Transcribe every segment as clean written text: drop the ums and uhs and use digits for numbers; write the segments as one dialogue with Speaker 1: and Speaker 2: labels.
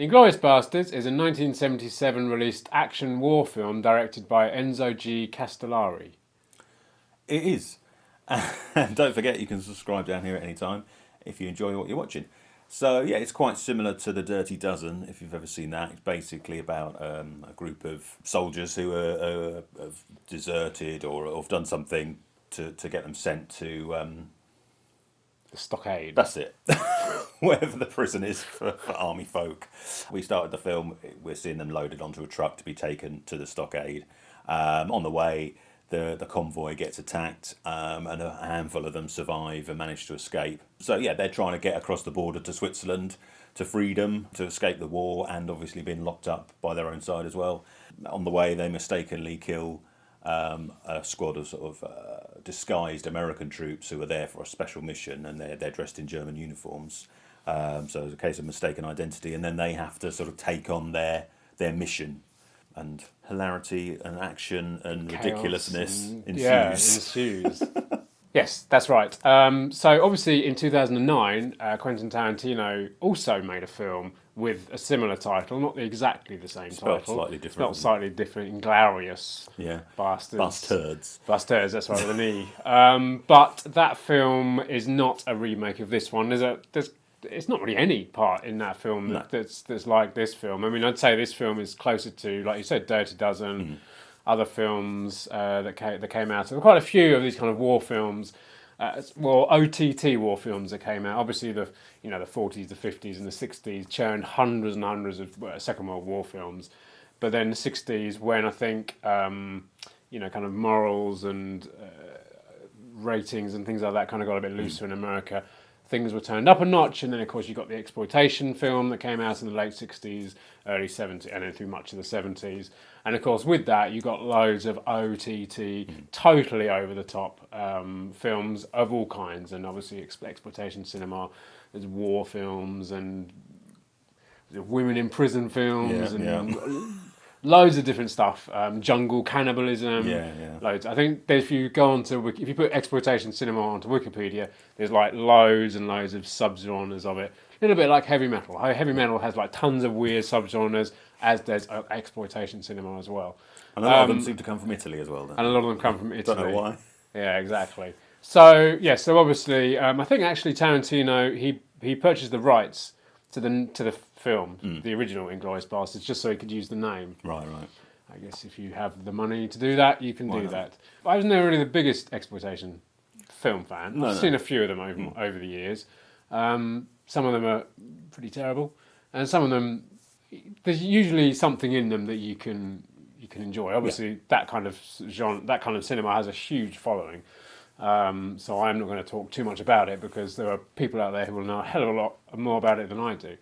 Speaker 1: Inglorious Bastards is a 1977 released action war film directed by Enzo G. Castellari.
Speaker 2: It is. And don't forget, you can subscribe down here at any time if you enjoy what you're watching. So, yeah, it's quite similar to The Dirty Dozen, if you've ever seen that. It's basically about a group of soldiers who have deserted or have done something to get them sent to...
Speaker 1: The Stockade.
Speaker 2: That's it. Wherever the prison is for army folk. We started the film, we're seeing them loaded onto a truck to be taken to the stockade. On the way, the convoy gets attacked, and a handful of them survive and manage to escape. So yeah, they're trying to get across the border to Switzerland, to freedom, to escape the war, and obviously being locked up by their own side as well. On the way, they mistakenly kill a squad of sort of disguised American troops who are there for a special mission, and they're dressed in German uniforms. So it's a case of mistaken identity, and then they have to sort of take on their mission, and hilarity and action and
Speaker 1: Chaos
Speaker 2: ridiculousness ensues.
Speaker 1: Yeah, ensues. Yes, that's right. So obviously in 2009, Quentin Tarantino also made a film with a similar title, not exactly the same
Speaker 2: Spelled
Speaker 1: title.
Speaker 2: slightly different.
Speaker 1: Spelled slightly different, Inglorious
Speaker 2: Yeah.
Speaker 1: Bastards.
Speaker 2: Basterds.
Speaker 1: Bastards, that's right, with an E. But that film is not a remake of this one. It's not really any part in that film that's like this film. I mean, I'd say this film is closer to, like you said, Dirty Dozen, other films that came out. There were quite a few of these kind of war films, OTT war films that came out. Obviously, the 40s, the 50s, and the 60s churned hundreds and hundreds of Second World War films. But then the 60s, when I think kind of morals and ratings and things like that kind of got a bit looser in America, things were turned up a notch, and then of course you got the exploitation film that came out in the late 60s, early 70s, and then through much of the 70s. And of course with that you got loads of OTT, totally over the top films of all kinds, and obviously exploitation cinema. There's war films and women in prison films loads of different stuff. Jungle cannibalism. Loads. I think if you go if you put exploitation cinema onto Wikipedia, there's like loads and loads of subgenres of it. A little bit like heavy metal. Heavy metal has like tons of weird subgenres, as does exploitation cinema as well.
Speaker 2: And a lot of them seem to come from Italy as well.
Speaker 1: And a lot of them come from Italy.
Speaker 2: Don't know why.
Speaker 1: Yeah, exactly. So obviously, I think actually Tarantino he purchased the rights to the film, the original Inglorious Bastards, just so he could use the name.
Speaker 2: Right.
Speaker 1: I guess if you have the money to do that, you can do that. I was never really the biggest exploitation film fan. I've seen a few of them over the years. Some of them are pretty terrible, and some of them, there's usually something in them that you can enjoy. Obviously, that kind of genre, that kind of cinema has a huge following. So I'm not going to talk too much about it because there are people out there who will know a hell of a lot more about it than I do.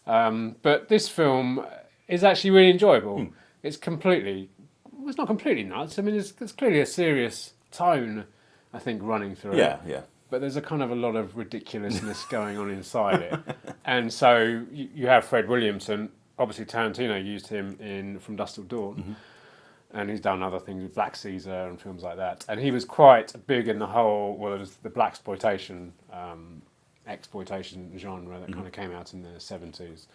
Speaker 1: But this film is actually really enjoyable. It's not completely nuts. I mean, there's clearly a serious tone, I think, running through it.
Speaker 2: Yeah.
Speaker 1: But there's a kind of a lot of ridiculousness going on inside it. And so you have Fred Williamson. Obviously, Tarantino used him in From Dusk Till Dawn. And he's done other things with Black Caesar and films like that. And he was quite big in the whole, it was the blaxploitation, exploitation genre that kind of came out in the 70s.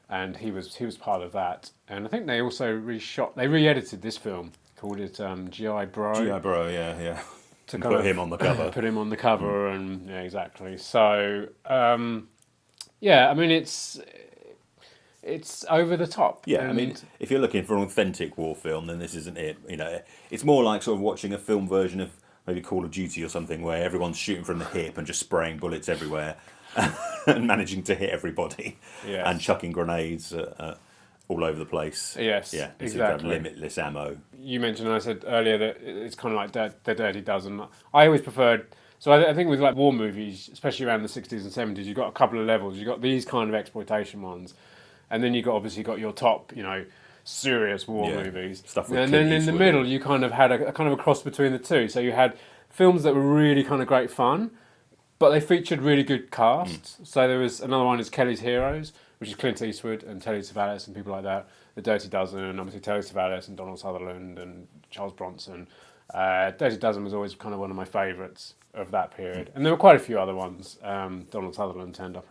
Speaker 1: And he was part of that. And I think they also re-edited this film, called it G.I. Bro.
Speaker 2: G.I. Bro, yeah.
Speaker 1: To
Speaker 2: put him on the cover.
Speaker 1: Put him on the cover, and yeah, exactly. So, I mean, it's over the top.
Speaker 2: Yeah, I mean, if you're looking for an authentic war film, then this isn't it. It's more like sort of watching a film version of maybe Call of Duty or something, where everyone's shooting from the hip and just spraying bullets everywhere and managing to hit everybody and chucking grenades all over the place.
Speaker 1: Yes,
Speaker 2: yeah,
Speaker 1: exactly.
Speaker 2: Limitless ammo.
Speaker 1: You mentioned, I said earlier, that it's kind of like The Dirty Dozen. I always preferred. So I think with like war movies, especially around the 60s and 70s, you've got a couple of levels. You've got these kind of exploitation ones. And then you've obviously got your top, serious war movies.
Speaker 2: Stuff with
Speaker 1: and then in the middle, you kind of had a kind of a cross between the two. So you had films that were really kind of great fun, but they featured really good casts. So there was another one is Kelly's Heroes, which is Clint Eastwood and Telly Savalas and people like that. The Dirty Dozen, and obviously Telly Savalas and Donald Sutherland and Charles Bronson. Dirty Dozen was always kind of one of my favourites of that period. And there were quite a few other ones. Donald Sutherland turned up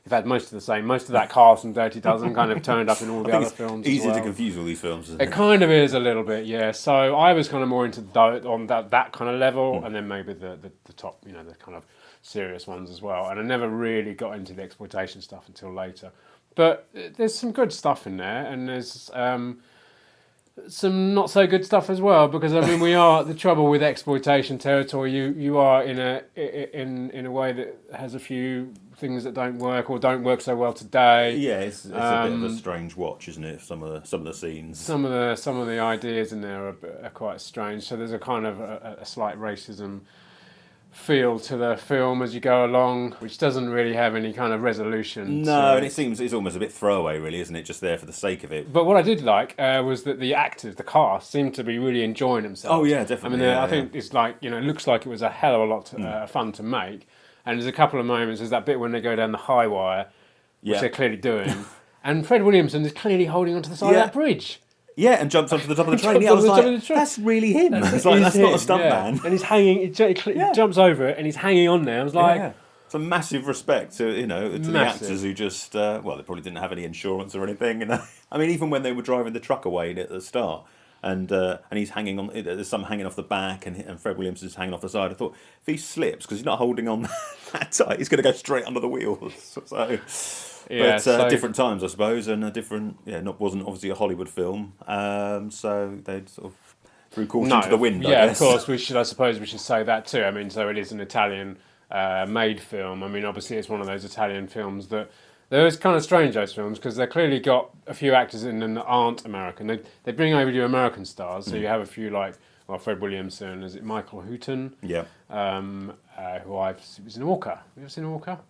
Speaker 1: In fact, most of that cast from Dirty Dozen kind of turned up in all the other films.
Speaker 2: Easy
Speaker 1: as well.
Speaker 2: to confuse all these films. Isn't
Speaker 1: It kind of is a little bit, yeah. So I was kind of more into on that kind of level, and then maybe the top, the kind of serious ones as well. And I never really got into the exploitation stuff until later. But there's some good stuff in there, and there's some not so good stuff as well. Because I mean, we are the trouble with exploitation territory. You are in a way that has a few things that don't work or don't work so well today.
Speaker 2: Yeah, it's a bit of a strange watch, isn't it? Some of the scenes,
Speaker 1: some of the ideas in there are quite strange. So there's a kind of a slight racism feel to the film as you go along, which doesn't really have any kind of resolution.
Speaker 2: No, and it seems it's almost a bit throwaway, really, isn't it? Just there for the sake of it.
Speaker 1: But what I did like was that the actors, the cast, seemed to be really enjoying themselves.
Speaker 2: Oh yeah, definitely.
Speaker 1: I mean, I think it's like it looks like it was a hell of a lot of fun to make. And there's a couple of moments. There's that bit when they go down the high wire, which they're clearly doing, and Fred Williamson is clearly holding onto the side of that bridge.
Speaker 2: Yeah, and jumps onto the top of the train. Yeah, I was like, that's really him. It's like, that's not a stuntman.
Speaker 1: And he's hanging, he jumps over it and he's hanging on there. I was like...
Speaker 2: It's a massive respect to, the actors who just, they probably didn't have any insurance or anything. I mean, even when they were driving the truck away at the start, and he's hanging on, there's some hanging off the back, and Fred Williamson's hanging off the side. I thought, if he slips, because he's not holding on that tight, he's going to go straight under the wheels. So, different times, I suppose, and a different, wasn't obviously a Hollywood film, so they sort of threw caution to the wind.
Speaker 1: Yeah,
Speaker 2: I guess.
Speaker 1: Of course, I suppose we should say that too. I mean, so it is an Italian made film. I mean, obviously, it's one of those Italian films that. It's kind of strange, those films, because they've clearly got a few actors in them that aren't American. They bring over your American stars, so you have a few like, Fred Williamson, is it Michael Hooten?
Speaker 2: Yeah.
Speaker 1: Who was in Orca. Have you ever seen Orca?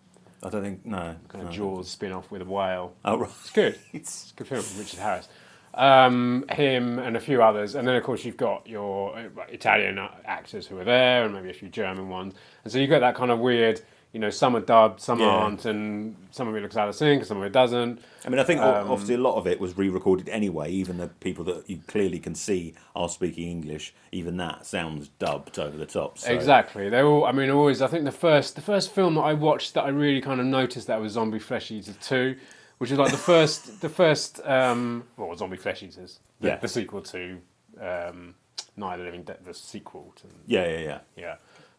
Speaker 2: I don't think, no.
Speaker 1: Kind of Jaws spin-off with a whale.
Speaker 2: Oh, right.
Speaker 1: It's good. It's a good film, Richard Harris. Him and a few others. And then, of course, you've got your Italian actors who are there, and maybe a few German ones. And so you've got that kind of weird... some are dubbed, some aren't, and some of it looks out of sync, some of it doesn't.
Speaker 2: I mean, I think obviously a lot of it was re-recorded anyway. Even the people that you clearly can see are speaking English, even that sounds dubbed over the top. So.
Speaker 1: Exactly. They're all. I mean, always. I think the first film that I watched that I really kind of noticed that was Zombie Flesh Eater 2, which is like the first. Zombie Flesh Eaters. The sequel to Night of the Living Dead. The sequel to.
Speaker 2: Yeah.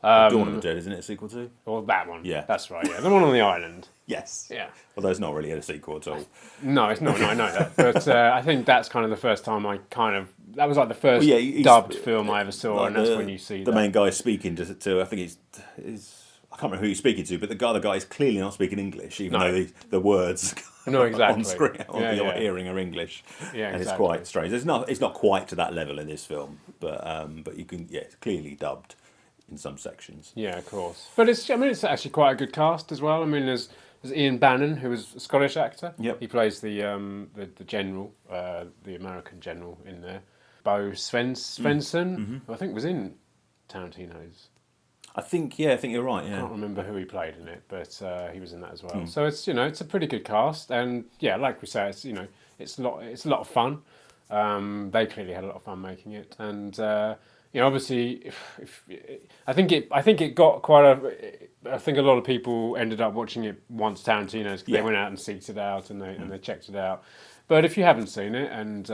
Speaker 2: Dawn of the Dead, isn't it a sequel to?
Speaker 1: Or that one.
Speaker 2: Yeah.
Speaker 1: That's right, yeah. The one on the island.
Speaker 2: Yes.
Speaker 1: Yeah.
Speaker 2: Although it's not really a sequel at all.
Speaker 1: No, it's not. No, I know that. But I think that's kind of the first time that was like the first dubbed film I ever saw, like and that's when you see
Speaker 2: the main guy speaking to I think he's I can't remember who he's speaking to, but the other guy is clearly not speaking English, even though the words on screen, on hearing are English.
Speaker 1: Yeah,
Speaker 2: and it's quite strange. It's not quite to that level in this film, but you can, it's clearly dubbed in some sections.
Speaker 1: Yeah, of course. But it's actually quite a good cast as well. I mean, there's Ian Bannon, who is a Scottish actor.
Speaker 2: Yep.
Speaker 1: He plays the general, the American general in there. Bo Svenson, who I think was in Tarantino's.
Speaker 2: I think you're right. Yeah.
Speaker 1: I can't remember who he played in it, but he was in that as well. So it's it's a pretty good cast, and like we say, it's a lot of fun. They clearly had a lot of fun making it, and obviously, I think it got quite I think a lot of people ended up watching it once Tarantino's. They went out and seeked it out and they checked it out. But if you haven't seen it, and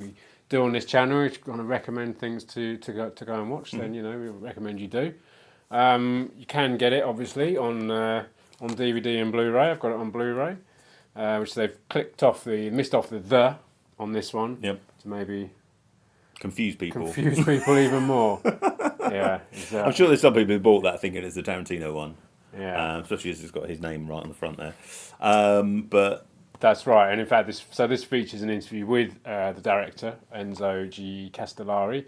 Speaker 1: we do on this channel, we're going to recommend things to go and watch. Then we recommend you do. You can get it obviously on DVD and Blu-ray. I've got it on Blu-ray, which they've missed off the on this one.
Speaker 2: Yep.
Speaker 1: To maybe
Speaker 2: confuse people
Speaker 1: even more. Yeah, exactly.
Speaker 2: I'm sure there's some people who bought that thinking it's the Tarantino one.
Speaker 1: Yeah,
Speaker 2: especially as it's got his name right on the front there. But
Speaker 1: that's right. And in fact, this features an interview with the director Enzo G Castellari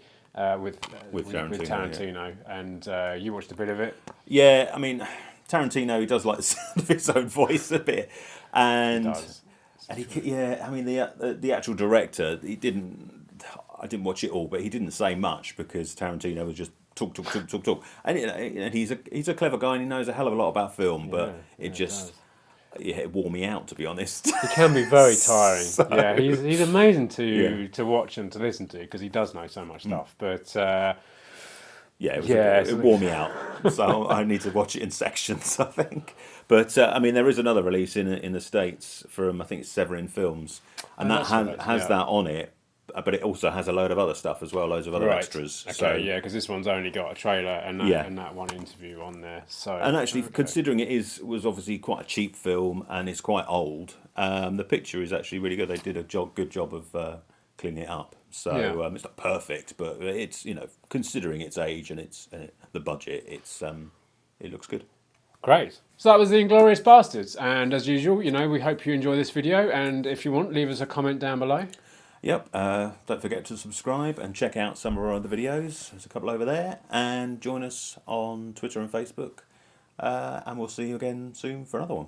Speaker 1: with Tarantino, and you watched a bit of it.
Speaker 2: Yeah, I mean, Tarantino, he does like the sound of his own voice a bit, and
Speaker 1: he does.
Speaker 2: I mean the actual director, I didn't watch it all, but he didn't say much because Tarantino was just talk, and he's a clever guy and he knows a hell of a lot about film, but it wore me out, to be honest.
Speaker 1: It can be very tiring. He's amazing to watch and to listen to because he does know so much stuff. But
Speaker 2: Yeah,
Speaker 1: Yeah,
Speaker 2: it wore me out, so I need to watch it in sections, I think. But I mean, there is another release in the States from, I think it's Severin Films, and that
Speaker 1: that's right,
Speaker 2: has
Speaker 1: yeah.
Speaker 2: that on it, but it also has a load of other stuff as well, loads of other
Speaker 1: Right.
Speaker 2: extras.
Speaker 1: Okay,
Speaker 2: So
Speaker 1: yeah, because this one's only got a trailer and
Speaker 2: Yeah.
Speaker 1: that one interview on there. So
Speaker 2: and actually,
Speaker 1: okay.
Speaker 2: considering was obviously quite a cheap film and it's quite old, the picture is actually really good. They did a good job of cleaning it up. So
Speaker 1: Yeah.
Speaker 2: it's not perfect, but it's considering its age and its the budget, it looks good.
Speaker 1: Great. So that was the Inglorious Bastards, and as usual, we hope you enjoy this video, and if you want, leave us a comment down below.
Speaker 2: Yep, don't forget to subscribe and check out some of our other videos. There's a couple over there. And join us on Twitter and Facebook. And we'll see you again soon for another one.